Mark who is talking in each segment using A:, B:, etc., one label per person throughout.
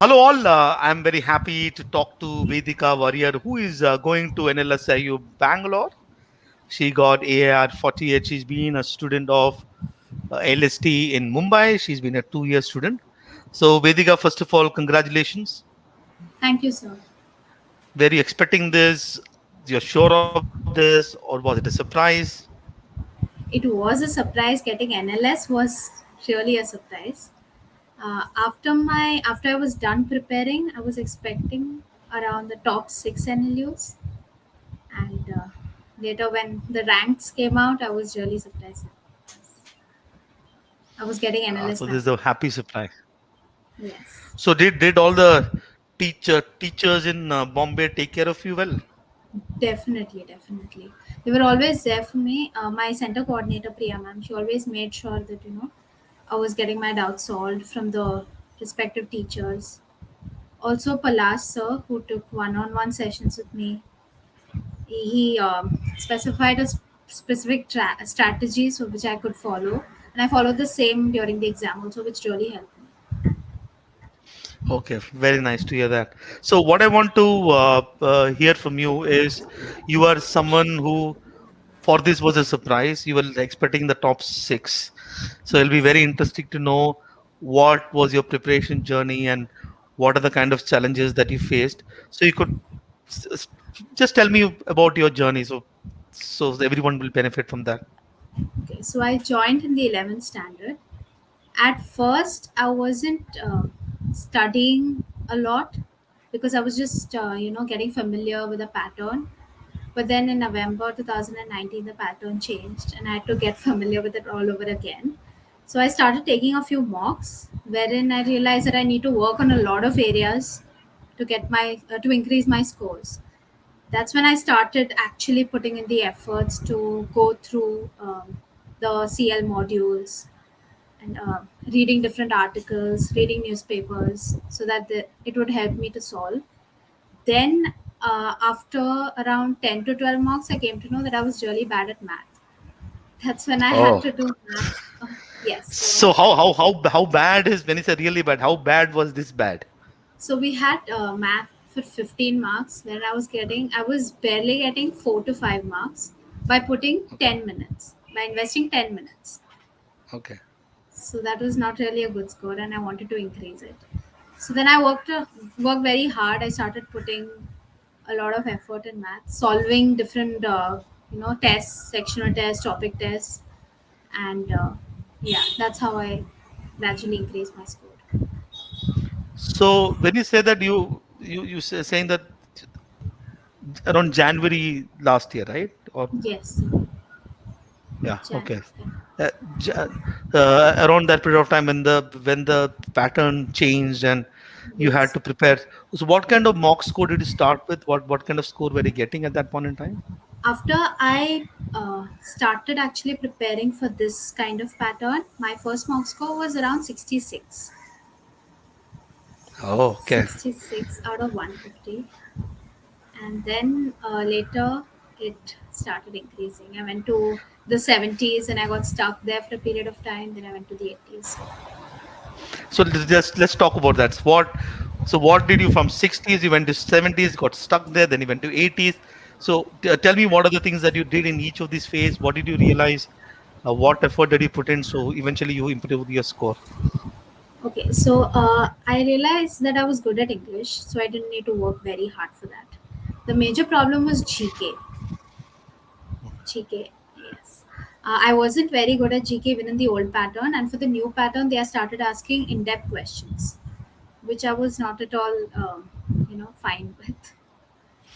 A: Hello, all. I'm very happy to talk to Vedika Warrior, who is going to NLSIU Bangalore. She got AAR 48. She's been a student of LST in Mumbai. She's been a 2 year student. So, Vedika, first of all, congratulations.
B: Thank you, sir.
A: Were you expecting this? You're sure of this, or was it a surprise?
B: It was a surprise. Getting NLS was really a surprise. After I was done preparing, I was expecting around the top six NLUs, and later when the ranks came out, I was really surprised. I was getting NLS
A: So, this is
B: Bangalore.
A: a happy surprise.
B: Yes,
A: So, did all the teachers in Bombay take care of you well?
B: definitely. They were always there for me. My center coordinator Priya ma'am, she always made sure that I was getting my doubts solved from the respective teachers. Also, Palash sir, who took one-on-one sessions with me, he specified a specific strategies for which I could follow, and I followed the same during the exam also, which really helped me.
A: Okay, very nice to hear that. So, what I want to hear from you is you are someone who, for this was a surprise. You were expecting the top six. So, it'll be very interesting to know what was your preparation journey and what are the kind of challenges that you faced. So, you could s- s- just tell me about your journey. So everyone will benefit from that.
B: Okay, so I joined in the 11th standard. At first, I wasn't studying a lot because I was just getting familiar with the pattern. But then in November 2019, the pattern changed, and I had to get familiar with it all over again. So I started taking a few mocks, wherein I realized that I need to work on a lot of areas to get my to increase my scores. That's when I started actually putting in the efforts to go through the CL modules and reading different articles, reading newspapers, so that it would help me to solve. Then, after around 10 to 12 marks, I came to know that I was really bad at math. That's when I had
A: Oh,
B: to do math. Yes, go
A: so
B: ahead.
A: how bad is when you say really bad? How bad was this bad?
B: So we had math for 15 marks, where I was barely getting 4 to 5 marks by putting
A: Okay,
B: 10 minutes, by investing 10 minutes.
A: okay.
B: So that was not really a good score, and I wanted to increase it. So then I worked very hard. I started putting a lot of effort in math, solving different tests, sectional tests, topic tests, and yeah, that's how I gradually increased my score.
A: So when you say that saying that around January last year, right? Or
B: Yes,
A: yeah,
B: Jan.
A: okay. Uh, Ja- Around that period of time when the pattern changed and you had
B: Yes.
A: to prepare. So what kind of mock score did you start with? What kind of score were you getting at that point in time?
B: After I started actually preparing for this kind of pattern, my first mock score was around 66.
A: Oh, okay.
B: 66 out of 150. And then later it started increasing. I went to the 70s and I got stuck there for a period of time. Then I went to the 80s.
A: So let's talk about that. So what did you from 60s you went to 70s, got stuck there, then you went to 80s. So tell me what are the things that you did in each of these phases? What did you realize? What effort did you put in? So eventually you improved your score.
B: Okay, so I realized that I was good at English, so I didn't need to work very hard for that. The major problem was GK. GK, yes. I wasn't very good at GK even in the old pattern, and for the new pattern, they have started asking in depth questions, which I was not at all, fine with.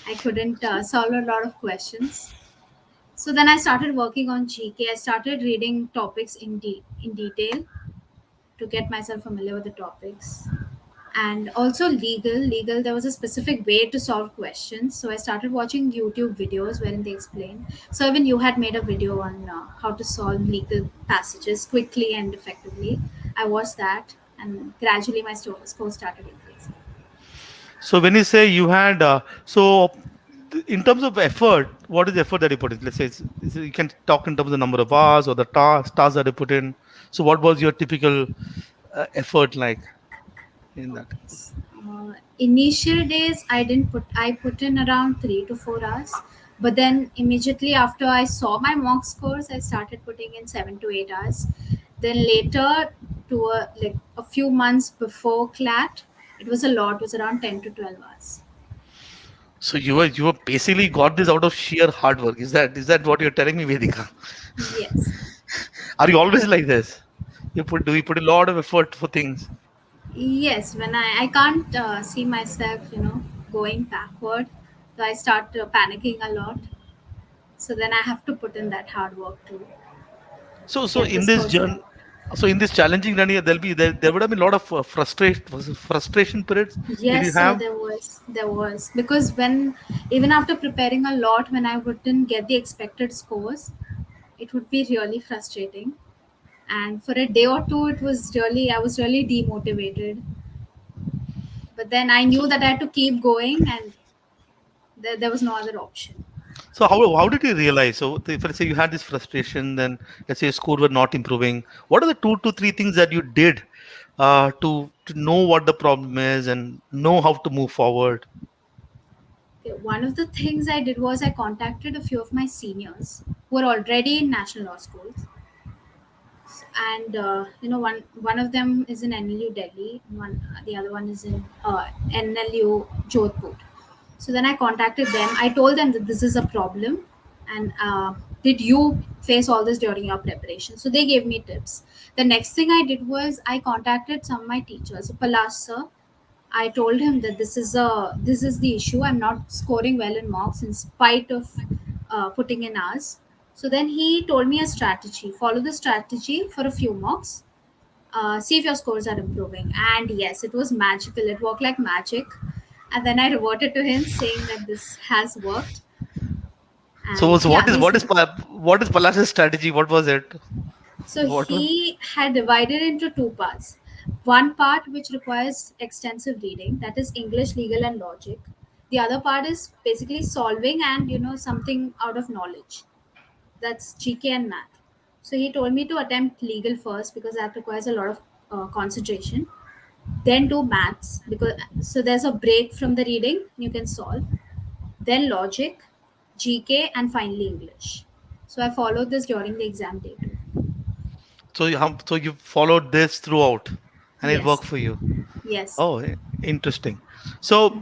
B: I couldn't solve a lot of questions. So then I started working on GK. I started reading topics in detail to get myself familiar with the topics. And also legal, there was a specific way to solve questions. So I started watching YouTube videos wherein they explain. So even you had made a video on how to solve legal passages quickly and effectively. I watched that, and gradually my score started increasing.
A: So when you say you had In terms of effort, what is the effort that you put in? Let's say you can talk in terms of the number of hours or the tasks that you put in. So what was your typical effort like in that?
B: Initial days I put in around 3 to 4 hours, but then immediately after I saw my mock scores I started putting in 7 to 8 hours. Then later, to like a few months before clat, it was a lot, it was around 10 to 12 hours.
A: So you were basically got this out of sheer hard work. Is that what you're telling me, Vedika?
B: Yes.
A: Are you always like this? Do you put a lot of effort for things?
B: Yes, when I can't see myself, going backward, so I start panicking a lot. So then I have to put in that hard work to
A: So
B: get the
A: in this
B: scores right.
A: journey, so in this challenging journey, there would have been a lot of frustration periods. Did you
B: Yes, sir,
A: have?
B: there was because when even after preparing a lot, when I wouldn't get the expected scores, it would be really frustrating. And for a day or two, I was really demotivated. But then I
A: So
B: knew that I had to keep going, and there was no other option.
A: so how did you realize? So if let's say you had this frustration, then let's say your score were not improving. What are the 2 to 3 things that you did to know what the problem is and know how to move forward?
B: Okay, one of the things I did was I contacted a few of my seniors who were already in national law schools, and one of them is in NLU Delhi, the other one is in NLU Jodhpur. So then I contacted them. I told them that this is a problem, and did you face all this during your preparation? So they gave me tips. The next thing I did was I contacted some of my teachers. So Palash sir, I told him that this is the issue. I'm not scoring well in mocks in spite of putting in hours. So then he told me a strategy. Follow the strategy for a few mocks. See if your scores are improving. And yes, it was magical. It worked like magic. And then I reverted to him saying that this has worked. And
A: So
B: yeah, these were.
A: what is Palash's strategy? What was it?
B: So
A: What was
B: he had divided into two parts. One part which requires extensive reading, that is English, legal, and logic. The other part is basically solving and something out of knowledge. That's GK and math. So he told me to attempt legal first because that requires a lot of concentration. Then do maths because so there's a break from the reading you can solve. Then logic, GK, and finally English. So I followed this during the exam day too.
A: so you followed this throughout, and it
B: Yes,
A: worked for you.
B: yes.
A: Oh, interesting. So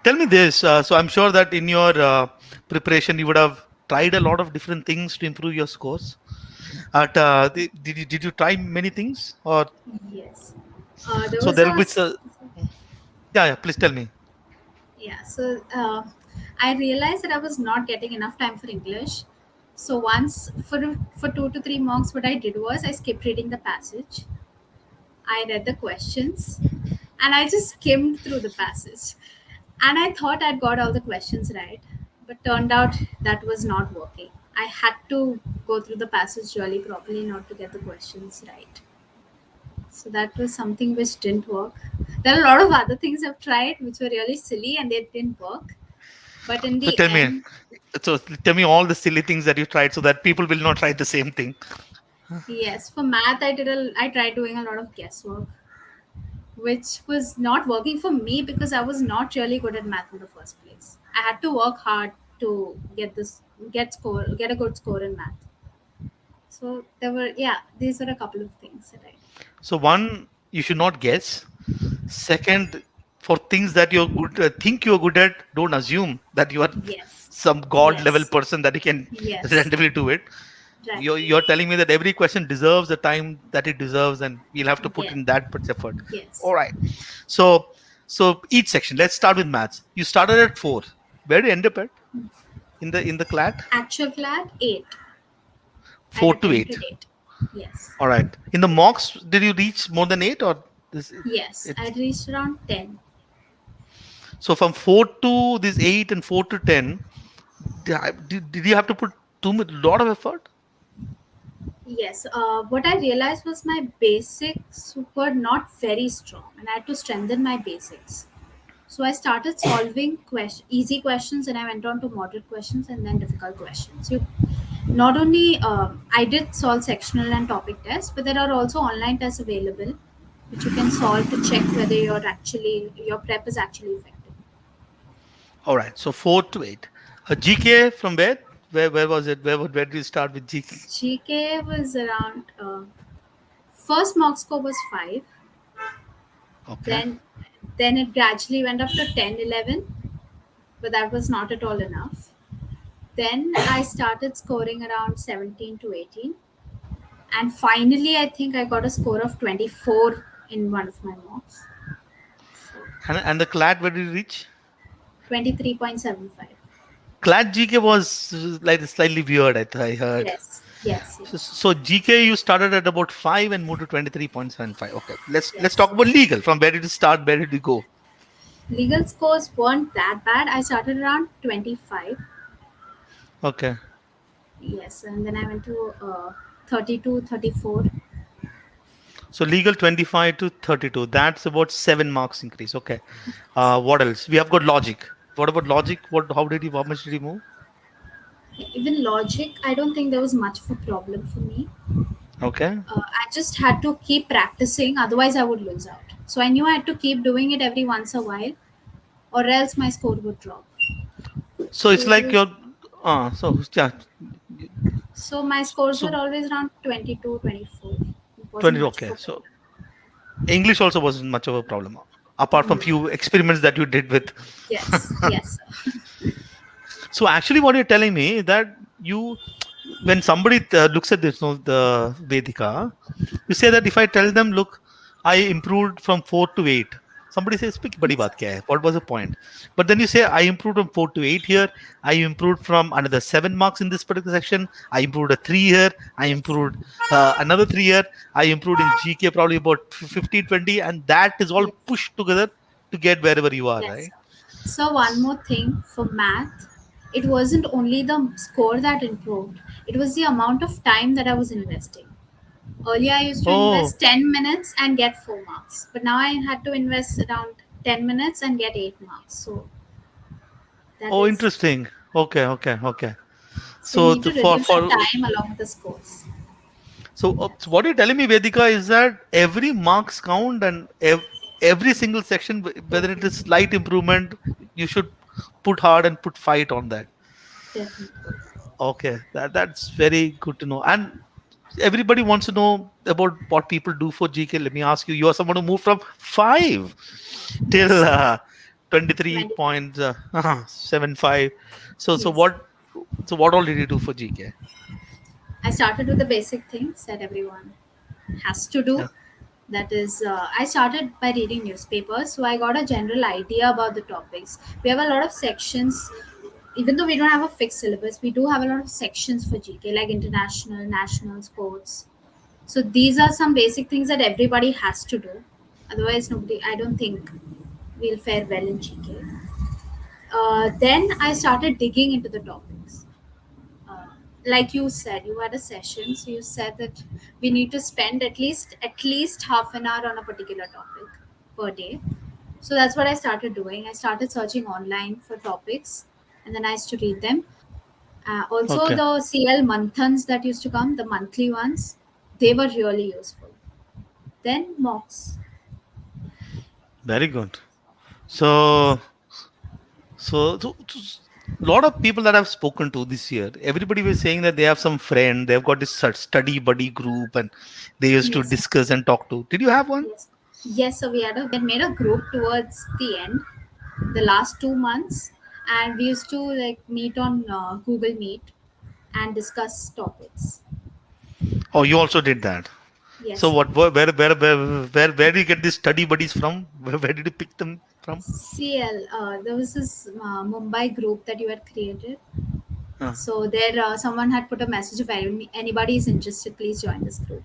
A: tell me this. So I'm sure that in your preparation, you would have tried a lot of different things to improve your scores. Did you try many things, or
B: Yes. There
A: so
B: was
A: there will
B: a
A: be? Yeah, yeah. Please tell me.
B: yeah. So I realized that I was not getting enough time for English. So once for 2 to 3 marks, what I did was I skipped reading the passage. I read the questions, and I just skimmed through the passage. And I thought I'd got all the questions right, but turned out that was not working. I had to go through the passage really properly not to get the questions right. So that was something which didn't work. There are a lot of other things I've tried which were really silly and they didn't work. But in
A: So
B: the
A: tell me.
B: end,
A: So tell me all the silly things that you tried, so that people will not try the same thing.
B: yes, for math I tried doing a lot of guesswork, which was not working for me because I was not really good at math in the first place. I had to work hard to get a good score in math. So these were a couple of things that I did.
A: So one, you should not guess. Second, for things that you're good, think you're good at, don't assume that you are
B: Yes.
A: some god level
B: Yes.
A: person that you can
B: Yes.
A: randomly do it.
B: Right.
A: You're telling me that every question deserves the time that it deserves, and we'll have to put
B: Yeah.
A: in that much effort.
B: Yes.
A: All right. So each section. Let's start with maths. You started at 4. Where do you end up at in the clat?
B: Actual clat 8. I
A: 4 to 8.
B: attempted 8. Yes.
A: All right. In the mocks, did you reach more than 8, or this?
B: Yes. I
A: It's
B: reached around 10.
A: so from 4 to this 8 and 4 to 10. Did you have to put lot of effort?
B: Yes. What I realized was my basics were not very strong and I had to strengthen my basics. So I started solving easy questions, and I went on to moderate questions and then difficult questions. You not only I did solve sectional and topic tests, but there are also online tests available which you can solve to check whether your prep is actually effective.
A: All right. So 4 to 8. GK from where? Where was it? Where did you start with GK?
B: GK was around first mock score was 5,
A: Okay.
B: then it gradually went up to 10, 11, but that was not at all enough. Then I started scoring around 17 to 18, and finally I think I got a score of 24 in one of my mocks. So
A: And the CLAT, where did you reach?
B: 23.75.
A: CLAT GK was like slightly weird. I heard.
B: Yes, yes, yes,
A: So GK you started at about 5 and moved to 23.75. Okay. Let's
B: yes.
A: talk about legal. From where did you start? Where did you go?
B: Legal scores weren't that bad. I started around 25.
A: Okay.
B: Yes, and then I went to 32, 34.
A: So legal 25 to 32. That's about 7 marks increase. Okay. What else? We have got logic. What about logic? How much did you move?
B: Even logic, I don't think there was much of a problem for me.
A: Okay.
B: I just had to keep practicing, otherwise, I would lose out. So I knew I had to keep doing it every once a while, or else my score would drop.
A: So
B: So
A: it's
B: it
A: like
B: was,
A: your so yeah,
B: so my scores were
A: so
B: always around 22, 24. It wasn't
A: 20.
B: much of
A: Okay.
B: a
A: So
B: problem.
A: English also wasn't much of a problem, apart from
B: No.
A: few experiments that you did with.
B: Yes, yes, sir.
A: So actually, what you're telling me is that you, when somebody looks at this, the Vedika, you say that if I tell them, look, I improved from 4 to 8. Somebody says, "Speak, badi
B: Yes, sir.
A: baat kya hai? What was the point?" But then you say, "I improved from 4 to 8 here. I improved from another 7 marks in this particular section. I improved a 3 here. I improved another 3 here. I improved in GK probably about 15, 20, and that is all
B: Yes,
A: pushed together to get wherever you are,
B: yes,
A: right?"
B: sir. So one more thing for math, it wasn't only the score that improved, it was the amount of time that I was investing. Earlier I used to
A: Oh,
B: invest 10 minutes and get 4 marks, but now I had to invest around 10 minutes and get 8 marks. So that
A: oh,
B: is,
A: interesting. Okay, okay, okay.
B: so you
A: So
B: need
A: the,
B: to reduce the
A: for
B: time along with the scores.
A: so what you're telling me, Vedika, is that every marks count and every single section, whether it is slight improvement, you should put hard and put fight on that.
B: Definitely.
A: Okay, that's very good to know. And everybody wants to know about what people do for GK. Let me ask you: you are someone who moved from 5 till
B: Yes, 25.
A: 23.75. So
B: Yes.
A: what all did you do for GK?
B: I started with the basic things that everyone has to do.
A: Yeah.
B: That is, I started by reading newspapers, so I got a general idea about the topics. We have a lot of sections. Even though we don't have a fixed syllabus, we do have a lot of sections for GK, like international, national, sports. So these are some basic things that everybody has to do. Otherwise, nobody, I don't think we'll fare well in GK. Then I started digging into the topics. uh, like you said, you had a session, so you said that we need to spend at least half an hour on a particular topic per day. So that's what I started doing. I started searching online for topics, and then I used to read them. Also
A: Okay.
B: the CL monthans that used to come, the monthly ones, they were really useful. Then mocks.
A: Very good. So so lot of people that I've spoken to this year, everybody was saying that they have some friend, they've got this study buddy group, and they used to
B: Yes,
A: discuss and talk to. Did you have one?
B: yes, yes. So we had made a group towards the end, the last 2 months, and we used to like meet on Google Meet and discuss topics.
A: Oh, you also did that. So
B: Yes,
A: what? Where do you get these study buddies from? Where did you pick them from?
B: CL. There was this Mumbai group that you had created.
A: Uh,
B: So there, someone had put a message, if anybody is interested, please join this group.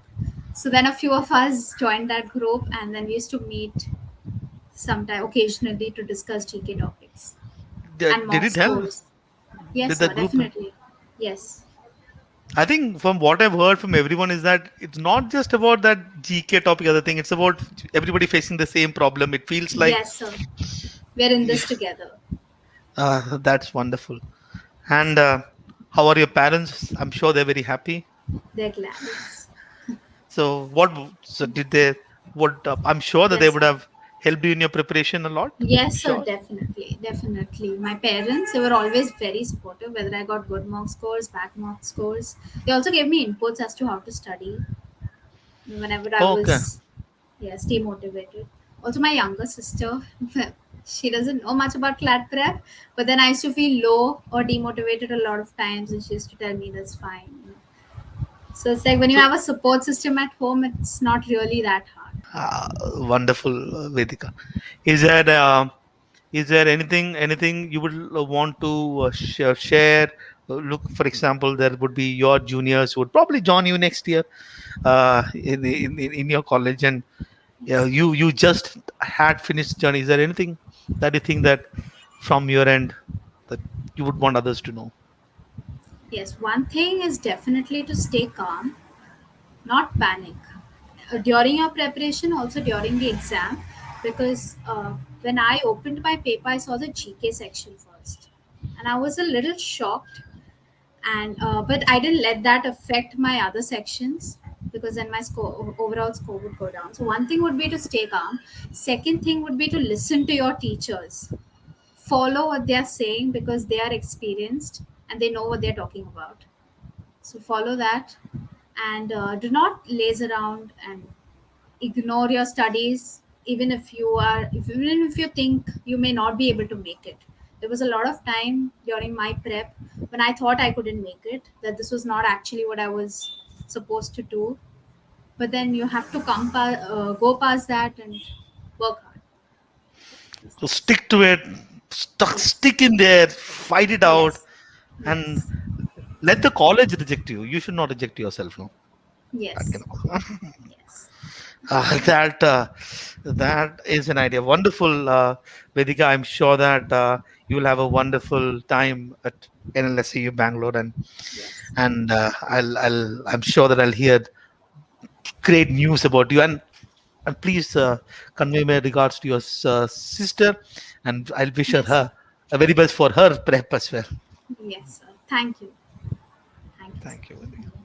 B: So then a few of us joined that group, and then we used to meet sometime occasionally to discuss GK topics and
A: did
B: mock
A: it help?
B: scores. Yes,
A: Did the
B: sir,
A: group?
B: definitely. Yes,
A: I think from what I've heard from everyone is that it's not just about that GK topic, other thing. It's about everybody facing the same problem. It feels like
B: yes, sir. We're in
A: Yeah,
B: this together.
A: that's wonderful. And how are your parents? I'm sure they're very happy.
B: They're glad, yes.
A: So what? So did they? What? I'm sure that they
B: Yes,
A: would
B: sir.
A: have helped you in your preparation a lot. I'm
B: Yes, sir,
A: sure.
B: definitely. Definitely. My parents, they were always very supportive, whether I got good mark scores, bad mark scores. They also gave me inputs as to how to study whenever I
A: Okay.
B: was, yes, demotivated. Also, my younger sister, she doesn't know much about CLAT prep, but then I used to feel low or demotivated a lot of times, and she used to tell me that's fine. So it's like when you
A: So
B: have a support system at home, it's not really that hard.
A: wonderful, Vedika. Is there is there anything you would want to share? Look, for example, there would be your juniors who would probably join you next year in your college, and
B: Yes.
A: you just had finished journey. Is there anything that you think that from your end that you would want others to know?
B: Yes, one thing is definitely to stay calm, not panic. During your preparation, also during the exam, because when I opened my paper, I saw the GK section first, and I was a little shocked. And but I didn't let that affect my other sections because then my score overall score would go down. So one thing would be to stay calm. Second thing would be to listen to your teachers, follow what they are saying because they are experienced and they know what they're talking about. So follow that, and do not laze around and ignore your studies even if you are even if you think you may not be able to make it. There was a lot of time during my prep when I thought I couldn't make it, that this was not actually what I was supposed to do, but then you have to go past that and work hard. These
A: So
B: things.
A: stick to it,
B: Yes,
A: stick in there, fight it out,
B: yes,
A: and
B: yes,
A: let the college reject you. You should not reject yourself, no. That
B: yes,
A: can also.
B: yes,
A: That that is an idea. Wonderful, Vedika. I'm sure that you will have a wonderful time at NLSCU Bangalore,
B: yes,
A: and I'm sure that I'll hear great news about you. And please convey my regards to your sister, and I'll wish her,
B: yes, sir.
A: a very best for her prep as well.
B: Yes, sir. Thank you. Thank you,
A: Thank you,
B: sir.
A: Vedika.